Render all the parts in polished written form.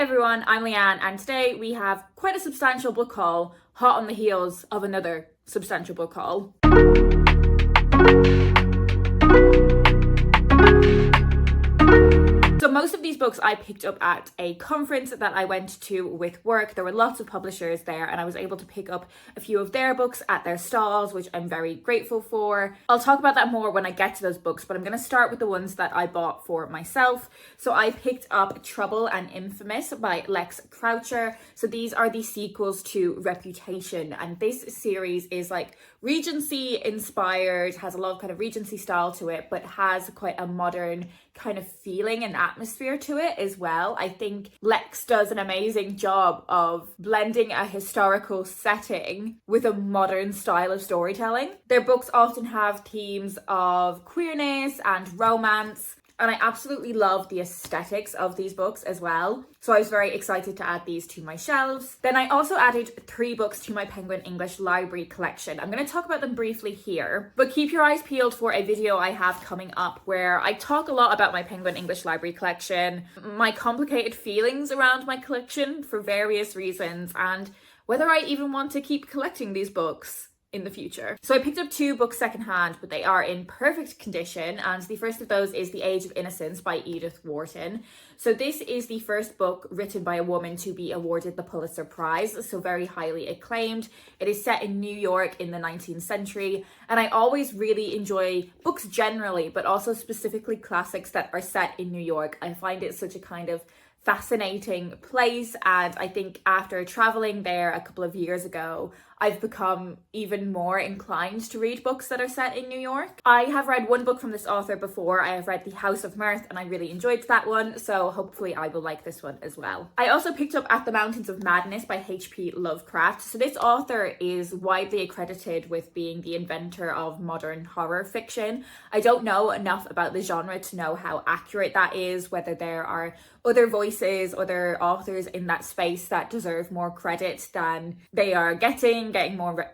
Everyone, I'm Leanne, and today we have quite a substantial book haul, hot on the heels of another substantial book haul. So most of these books I picked up at a conference that I went to with work. There were lots of publishers there and I was able to pick up a few of their books at their stalls, which I'm very grateful for. I'll talk about that more when I get to those books, but I'm going to start with the ones that I bought for myself. So I picked up Trouble and Infamous by Lex Croucher. So these are the sequels to Reputation, and this series is like Regency inspired, has a lot of kind of Regency style to it, but has quite a modern kind of feeling and atmosphere to it as well. I think Lex does an amazing job of blending a historical setting with a modern style of storytelling. Their books often have themes of queerness and romance, and I absolutely love the aesthetics of these books as well. So I was very excited to add these to my shelves. Then I also added 3 books to my Penguin English Library collection. I'm going to talk about them briefly here, but keep your eyes peeled for a video I have coming up where I talk a lot about my Penguin English Library collection, my complicated feelings around my collection for various reasons, and whether I even want to keep collecting these books in the future. So I picked up 2 books secondhand, but they are in perfect condition, and the first of those is The Age of Innocence by Edith Wharton. So this is the first book written by a woman to be awarded the Pulitzer Prize, so very highly acclaimed. It is set in New York in the 19th century, and I always really enjoy books generally, but also specifically classics that are set in New York. I find it such a kind of fascinating place, and I think after traveling there a couple of years ago, I've become even more inclined to read books that are set in New York. I have read one book from this author before. I have read The House of Mirth and I really enjoyed that one, so hopefully I will like this one as well. I also picked up At the Mountains of Madness by H.P. Lovecraft. So this author is widely accredited with being the inventor of modern horror fiction. I don't know enough about the genre to know how accurate that is, whether there are other voices, other authors in that space that deserve more credit than they are getting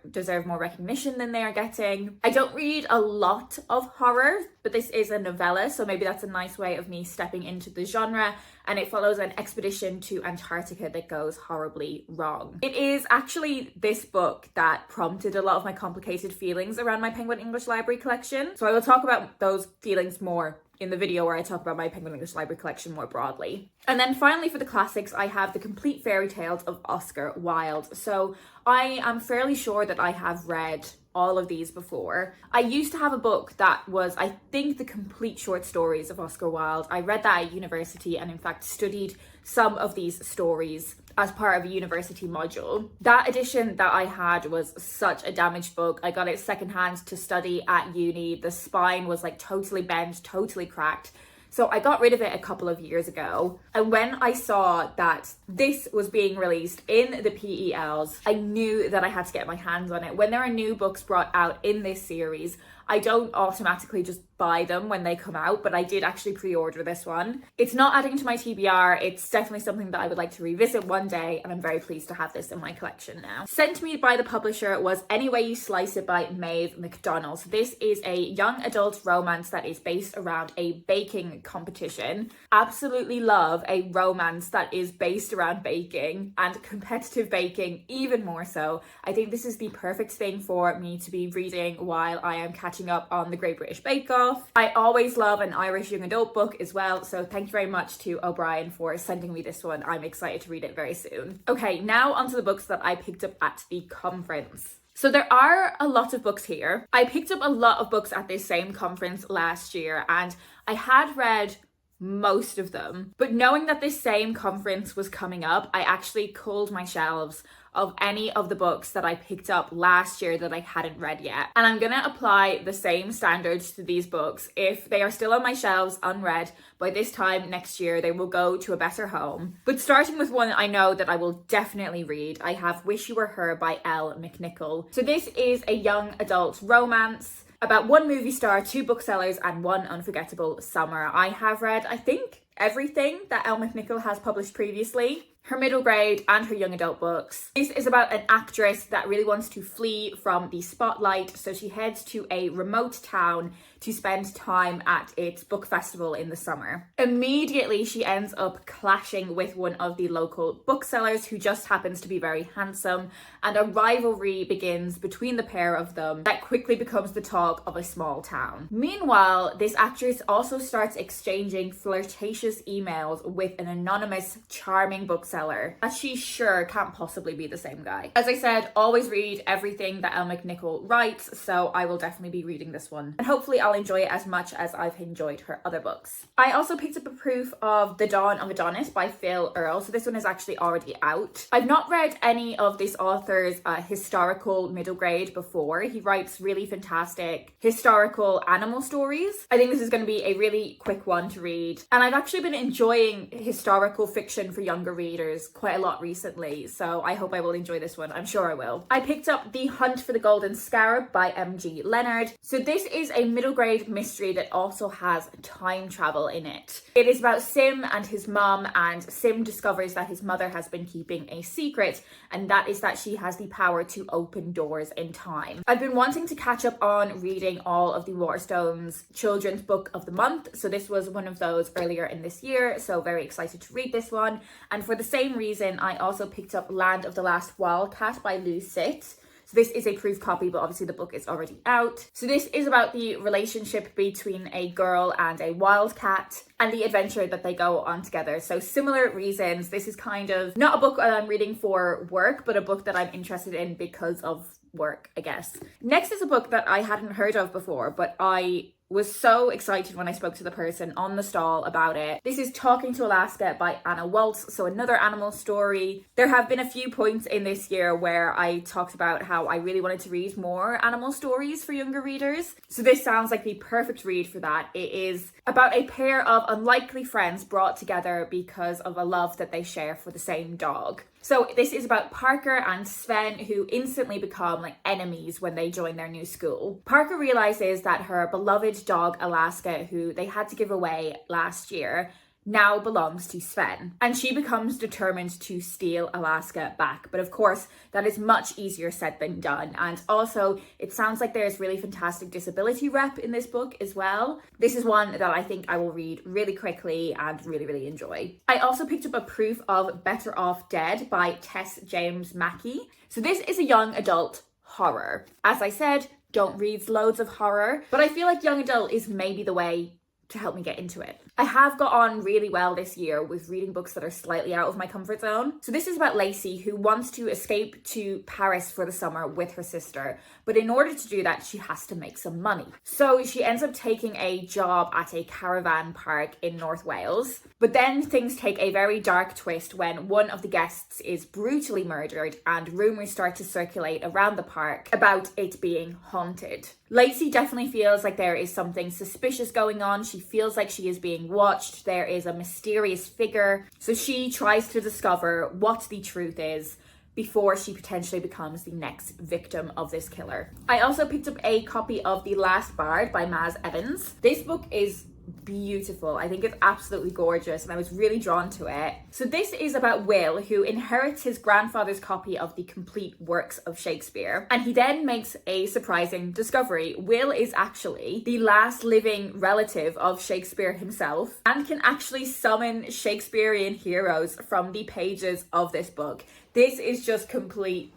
deserve more recognition than they are getting. I don't read a lot of horror, but this is a novella, so maybe that's a nice way of me stepping into the genre, and it follows an expedition to Antarctica that goes horribly wrong. It is actually this book that prompted a lot of my complicated feelings around my Penguin English Library collection, so I will talk about those feelings more in the video where I talk about my Penguin English Library collection more broadly. And then finally for the classics, I have The Complete Fairy Tales of Oscar Wilde. So I am fairly sure that I have read all of these before. I used to have a book that was, I think, the complete short stories of Oscar Wilde. I read that at university and in fact studied some of these stories as part of a university module. That edition that I had was such a damaged book. I got it secondhand to study at uni. The spine was like totally bent, totally cracked. So I got rid of it a couple of years ago. And when I saw that this was being released in the PELs, I knew that I had to get my hands on it. When there are new books brought out in this series, I don't automatically just buy them when they come out, but I did actually pre-order this one. It's not adding to my TBR. It's definitely something that I would like to revisit one day, and I'm very pleased to have this in my collection now. Sent to me by the publisher was Any Way You Slice It by Maeve McDonald. So this is a young adult romance that is based around a baking competition. Absolutely love a romance that is based around baking, and competitive baking even more so. I think this is the perfect thing for me to be reading while I am catching up on the Great British Bake Off. I always love an Irish young adult book as well, so thank you very much to O'Brien for sending me this one. I'm excited to read it very soon. Okay, now onto the books that I picked up at the conference. So there are a lot of books here. I picked up a lot of books at this same conference last year, and I had read most of them, but knowing that this same conference was coming up, I actually culled my shelves of any of the books that I picked up last year that I hadn't read yet. And I'm gonna apply the same standards to these books. If they are still on my shelves unread, by this time next year, they will go to a better home. But starting with one I know that I will definitely read, I have Wish You Were Her by Elle McNichol. So this is a young adult romance about one movie star, 2 booksellers, and one unforgettable summer. I have read, I think, everything that Elle McNichol has published previously. her middle grade and her young adult books. This is about an actress that really wants to flee from the spotlight, so she heads to a remote town to spend time at its book festival in the summer. Immediately, she ends up clashing with one of the local booksellers who just happens to be very handsome, and a rivalry begins between the pair of them that quickly becomes the talk of a small town. Meanwhile, this actress also starts exchanging flirtatious emails with an anonymous, charming bookseller that she's sure can't possibly be the same guy. As I said, always read everything that Elle McNichol writes, so I will definitely be reading this one. And hopefully I'll enjoy it as much as I've enjoyed her other books. I also picked up a proof of The Dawn of Adonis by Phil Earle, so this one is actually already out. I've not read any of this author's historical middle grade before. He writes really fantastic historical animal stories. I think this is going to be a really quick one to read, and I've actually been enjoying historical fiction for younger readers quite a lot recently, so I hope I will enjoy this one. I'm sure I will. I picked up The Hunt for the Golden Scarab by M.G. Leonard. So this is a middle grade mystery that also has time travel in it. It is about Sim and his mum, and Sim discovers that his mother has been keeping a secret, and that is that she has the power to open doors in time. I've been wanting to catch up on reading all of the Waterstones children's book of the month, so this was one of those earlier in this year, so very excited to read this one. And for the same reason, I also picked up Land of the Last Wildcat by Lou Sitt. So this is a proof copy, but obviously the book is already out. So this is about the relationship between a girl and a wildcat and the adventure that they go on together. So similar reasons. This is kind of not a book that I'm reading for work, but a book that I'm interested in because of work, I guess. Next is a book that I hadn't heard of before, but I was so excited when I spoke to the person on the stall about it. This is Talking to Alaska by Anna Waltz, so another animal story. There have been a few points in this year where I talked about how I really wanted to read more animal stories for younger readers. So this sounds like the perfect read for that. It is about a pair of unlikely friends brought together because of a love that they share for the same dog. So this is about Parker and Sven, who instantly become like enemies when they join their new school. Parker realizes that her beloved dog Alaska, who they had to give away last year, now belongs to Sven, and she becomes determined to steal Alaska back. But of course, that is much easier said than done. And also, it sounds like there's really fantastic disability rep in this book as well. This is one that I think I will read really quickly and really enjoy. I also picked up a proof of Better Off Dead by Tess James Mackey. So this is a young adult horror. As I said, don't read loads of horror, but I feel like young adult is maybe the way to help me get into it. I have got on really well this year with reading books that are slightly out of my comfort zone. So this is about Lacey, who wants to escape to Paris for the summer with her sister. But in order to do that, she has to make some money. So she ends up taking a job at a caravan park in North Wales. But then things take a very dark twist when one of the guests is brutally murdered and rumours start to circulate around the park about it being haunted. Lacey definitely feels like there is something suspicious going on. She feels like she is being watched. There is a mysterious figure. So she tries to discover what the truth is before she potentially becomes the next victim of this killer. I also picked up a copy of The Last Bard by Maz Evans. This book is beautiful. I think it's absolutely gorgeous and I was really drawn to it. So this is about Will, who inherits his grandfather's copy of the complete works of Shakespeare, and he then makes a surprising discovery. Will is actually the last living relative of Shakespeare himself and can actually summon Shakespearean heroes from the pages of this book. This is just complete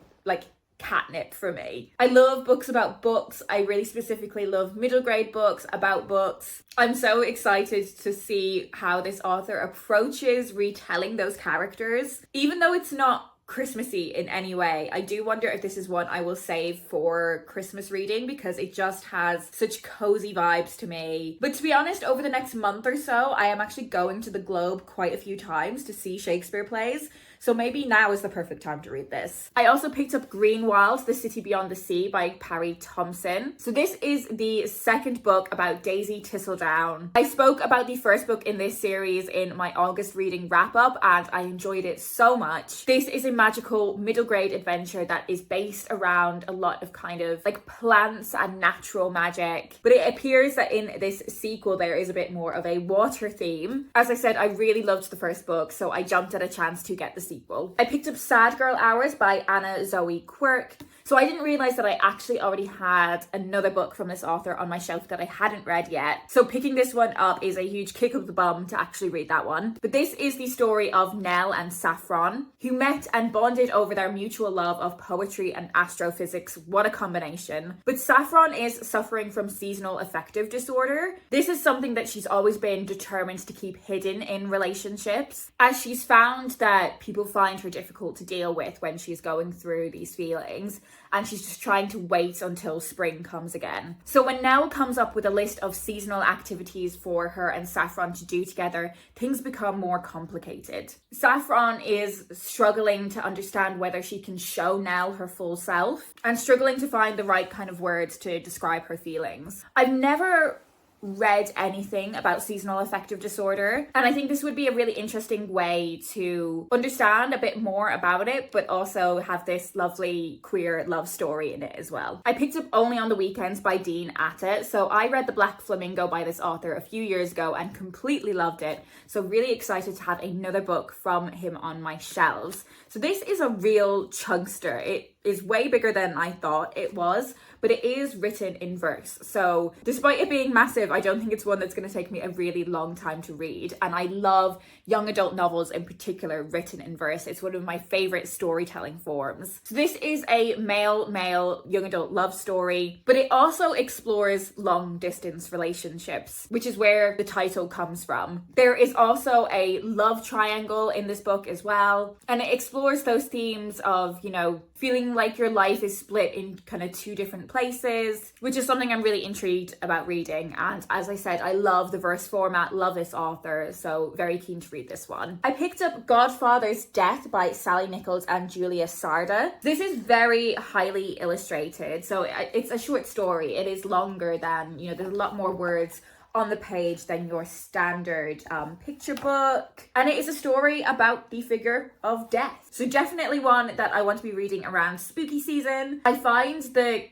catnip for me. I love books about books. I really specifically love middle grade books about books. I'm so excited to see how this author approaches retelling those characters. Even though it's not Christmassy in any way, I do wonder if this is one I will save for Christmas reading because it just has such cozy vibes to me. But to be honest, over the next month or so, I am actually going to the Globe quite a few times to see Shakespeare plays. So maybe now is the perfect time to read this. I also picked up Greenwald, The City Beyond the Sea by Parry Thompson. So this is the second book about Daisy Thistledown. I spoke about the first book in this series in my August reading wrap up and I enjoyed it so much. This is a magical middle grade adventure that is based around a lot of kind of plants and natural magic. But it appears that in this sequel there is a bit more of a water theme. As I said, I really loved the first book, so I jumped at a chance to get the sequel. I picked up Sad Girl Hours by Anna Zoe Quirk. So I didn't realise that I actually already had another book from this author on my shelf that I hadn't read yet. So picking this one up is a huge kick up the bum to actually read that one. But this is the story of Nell and Saffron, who met and bonded over their mutual love of poetry and astrophysics. What a combination. But Saffron is suffering from seasonal affective disorder. This is something that she's always been determined to keep hidden in relationships, as she's found that people find her difficult to deal with when she's going through these feelings, and she's just trying to wait until spring comes again. So when Nell comes up with a list of seasonal activities for her and Saffron to do together, things become more complicated. Saffron is struggling to understand whether she can show Nell her full self and struggling to find the right kind of words to describe her feelings. I've never read anything about seasonal affective disorder, and I think this would be a really interesting way to understand a bit more about it, but also have this lovely queer love story in it as well. I picked up Only on the Weekends by Dean Atta. So I read The Black Flamingo by this author a few years ago and completely loved it, so really excited to have another book from him on my shelves. So this is a real chunkster. It is way bigger than I thought it was, but it is written in verse. So despite it being massive, I don't think it's one that's going to take me a really long time to read. And I love young adult novels in particular written in verse. It's one of my favorite storytelling forms. So this is a male young adult love story, but it also explores long distance relationships, which is where the title comes from. There is also a love triangle in this book as well, and it explores those themes of, you know, feeling like your life is split in kind of two different places, which is something I'm really intrigued about reading. And as I said, I love the verse format, love this author, so very keen to read this one. I picked up Godfather's Death by Sally Nichols and Julia Sarda. This is very highly illustrated, so it's a short story. It is longer than, you know, there's a lot more words on the page than your standard picture book, and it is a story about the figure of death. So definitely one that I want to be reading around spooky season. I find the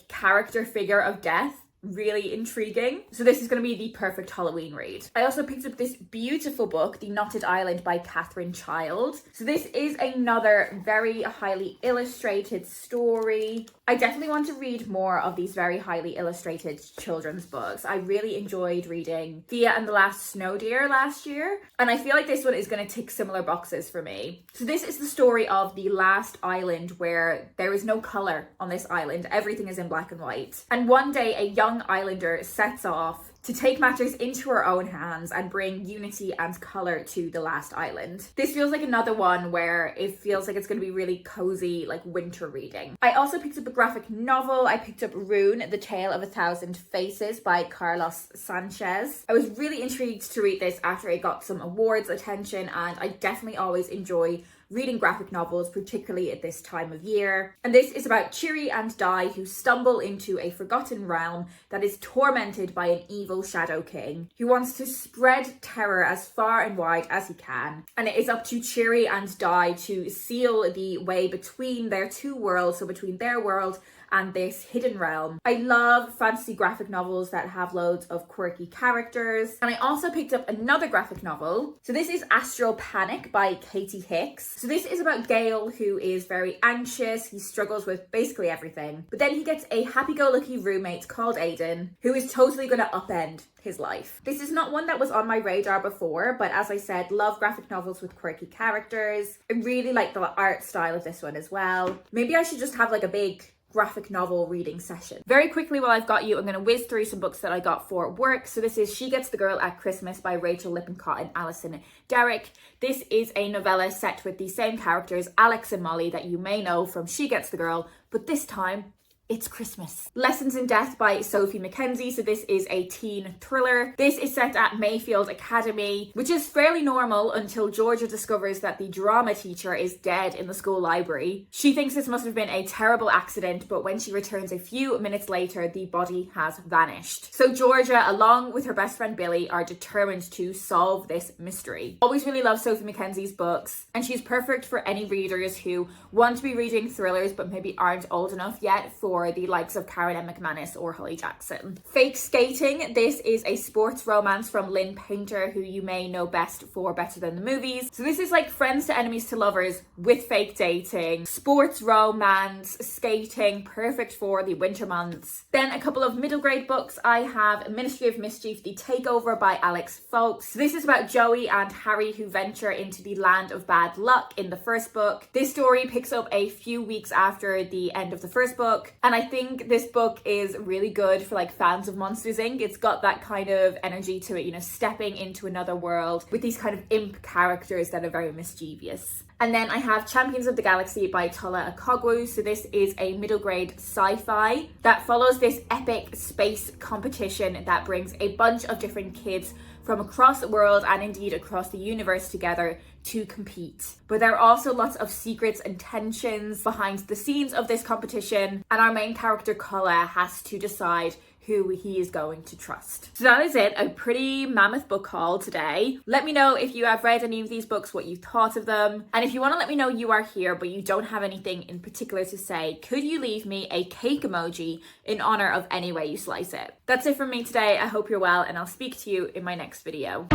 character figure of death really intriguing, so this is going to be the perfect Halloween read. I also picked up this beautiful book, The Knotted Island by Catherine Child. So this is another very highly illustrated story. I definitely want to read more of these very highly illustrated children's books. I really enjoyed reading Thea and the Last Snow Deer last year, and I feel like this one is going to tick similar boxes for me. So this is the story of the last island where there is no colour on this island. Everything is in black and white. And one day a young islander sets off to take matters into her own hands and bring unity and colour to the last island. This feels like another one where it feels like it's going to be really cozy, like winter reading. I also picked up a graphic novel. I picked up Rune, The Tale of a Thousand Faces by Carlos Sanchez. I was really intrigued to read this after it got some awards attention, and I definitely always enjoy reading graphic novels, particularly at this time of year. And this is about Chiri and Dai, who stumble into a forgotten realm that is tormented by an evil shadow king who wants to spread terror as far and wide as he can. And it is up to Chiri and Dai to seal the way between their two worlds, so between their world and this hidden realm. I love fantasy graphic novels that have loads of quirky characters. And I also picked up another graphic novel. So this is Astral Panic by Katie Hicks. So this is about Gale, who is very anxious. He struggles with basically everything. But then he gets a happy-go-lucky roommate called Aiden, who is totally going to upend his life. This is not one that was on my radar before, but as I said, love graphic novels with quirky characters. I really like the art style of this one as well. Maybe I should just have like a big graphic novel reading session. Very quickly, while I've got you, I'm going to whiz through some books that I got for work. So this is She Gets the Girl at Christmas by Rachel Lippincott and Alison Derrick. This is a novella set with the same characters, Alex and Molly, that you may know from She Gets the Girl, but this time it's Christmas. Lessons in Death by Sophie Mackenzie. So this is a teen thriller. This is set at Mayfield Academy, which is fairly normal until Georgia discovers that the drama teacher is dead in the school library. She thinks this must have been a terrible accident, but when she returns a few minutes later, the body has vanished. So Georgia, along with her best friend Billy, are determined to solve this mystery. Always really love Sophie Mackenzie's books, and she's perfect for any readers who want to be reading thrillers but maybe aren't old enough yet for for the likes of Karen M. McManus or Holly Jackson. Fake Skating. This is a sports romance from Lynn Painter, who you may know best for Better Than the Movies. So this is like friends to enemies to lovers with fake dating, sports romance, skating, perfect for the winter months. Then a couple of middle grade books. I have Ministry of Mischief, The Takeover by Alex Folks. This is about Joey and Harry who venture into the land of bad luck in the first book. This story picks up a few weeks after the end of the first book, and I think this book is really good for like fans of Monsters Inc. It's got that kind of energy to it, you know, stepping into another world with these kind of imp characters that are very mischievous. And then I have Champions of the Galaxy by Tola Akogwu. So this is a middle grade sci-fi that follows this epic space competition that brings a bunch of different kids from across the world and indeed across the universe together to compete. But there are also lots of secrets and tensions behind the scenes of this competition, and our main character Kola has to decide who he is going to trust. So that is it, a pretty mammoth book haul today. Let me know if you have read any of these books, what you thought of them. And if you want to let me know you are here but you don't have anything in particular to say, could you leave me a cake emoji in honor of any way you slice it? That's it from me today. I hope you're well, and I'll speak to you in my next video.